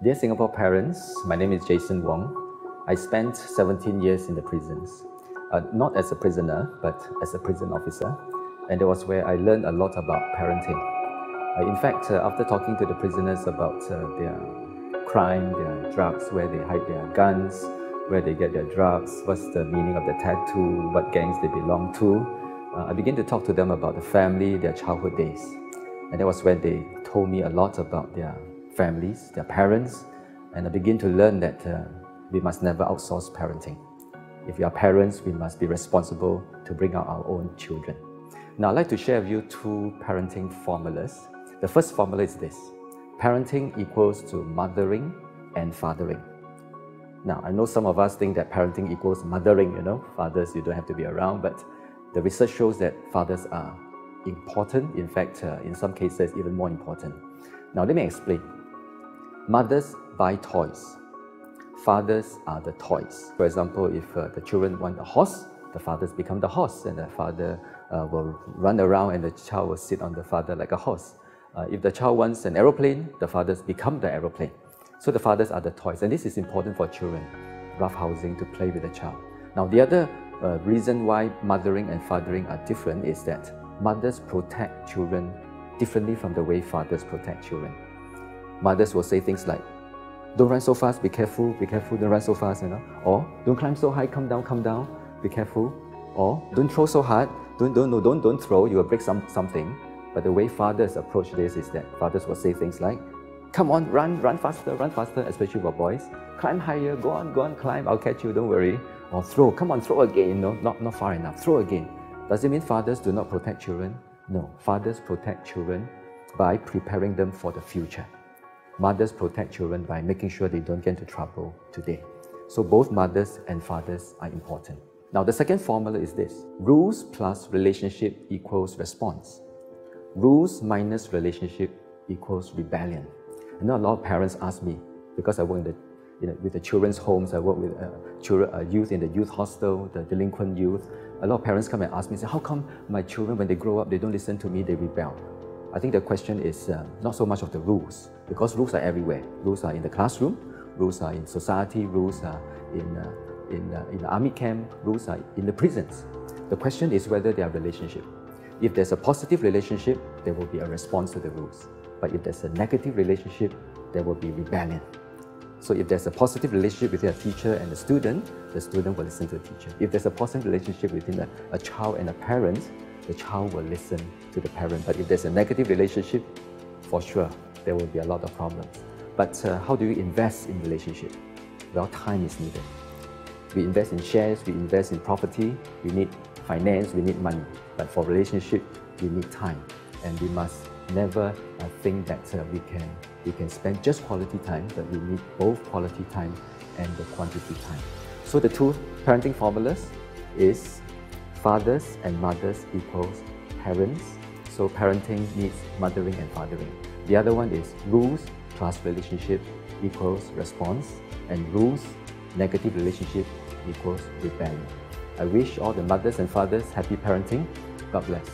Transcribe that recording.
Dear Singapore parents, my name is Jason Wong. I spent 17 years in the prisons, not as a prisoner, but as a prison officer. And that was where I learned a lot about parenting. In fact, after talking to the prisoners about their crime, their drugs, where they hide their guns, where they get their drugs, what's the meaning of the tattoo, what gangs they belong to, I began to talk to them about the family, their childhood days. And that was when they told me a lot about their families, their parents, and I began to learn that we must never outsource parenting. If we are parents, we must be responsible to bring out our own children. Now, I'd like to share with you two parenting formulas. The first formula is this: parenting equals to mothering and fathering. Now, I know some of us think that parenting equals mothering, fathers, you don't have to be around, but the research shows that fathers are important, in fact, in some cases, even more important. Now, let me explain. Mothers buy toys. Fathers are the toys. For example, if the children want a horse, the fathers become the horse, and the father will run around and the child will sit on the father like a horse. If the child wants an aeroplane, the fathers become the aeroplane. So the fathers are the toys, and this is important for children, roughhousing, to play with the child. Now, the other reason why mothering and fathering are different is that mothers protect children differently from the way fathers protect children. Mothers will say things like, "Don't run so fast, be careful, don't run so fast," or "Don't climb so high, come down, be careful," or "Don't throw so hard, don't throw, you will break something." But the way fathers approach this is that fathers will say things like, "Come on, run faster, especially for boys. Climb higher, go on, climb, I'll catch you, don't worry." Or "Throw, come on, throw again, not far enough, throw again." Does it mean fathers do not protect children? No, fathers protect children by preparing them for the future. Mothers protect children by making sure they don't get into trouble today. So both mothers and fathers are important. Now, the second formula is this: rules plus relationship equals response. Rules minus relationship equals rebellion. I know a lot of parents ask me, because I work with the children's homes, I work with youth in the youth hostel, the delinquent youth. A lot of parents come and ask me, say, "How come my children, when they grow up, they don't listen to me, they rebel?" I think the question is not so much of the rules, because rules are everywhere. Rules are in the classroom, rules are in society, rules are in the army camp, rules are in the prisons. The question is whether they are relationship. If there's a positive relationship, there will be a response to the rules. But if there's a negative relationship, there will be rebellion. So if there's a positive relationship between a teacher and a student will listen to the teacher. If there's a positive relationship between a child and a parent, the child will listen to the parent. But if there's a negative relationship, for sure, there will be a lot of problems. But how do you invest in relationship? Well, time is needed. We invest in shares, we invest in property, we need finance, we need money. But for relationship, we need time. And we must never think that we can spend just quality time, but we need both quality time and the quantity time. So the two parenting formulas is fathers and mothers equals parents. So parenting needs mothering and fathering. The other one is rules plus relationship equals response, and rules, negative relationship equals rebellion. I wish all the mothers and fathers happy parenting. God bless.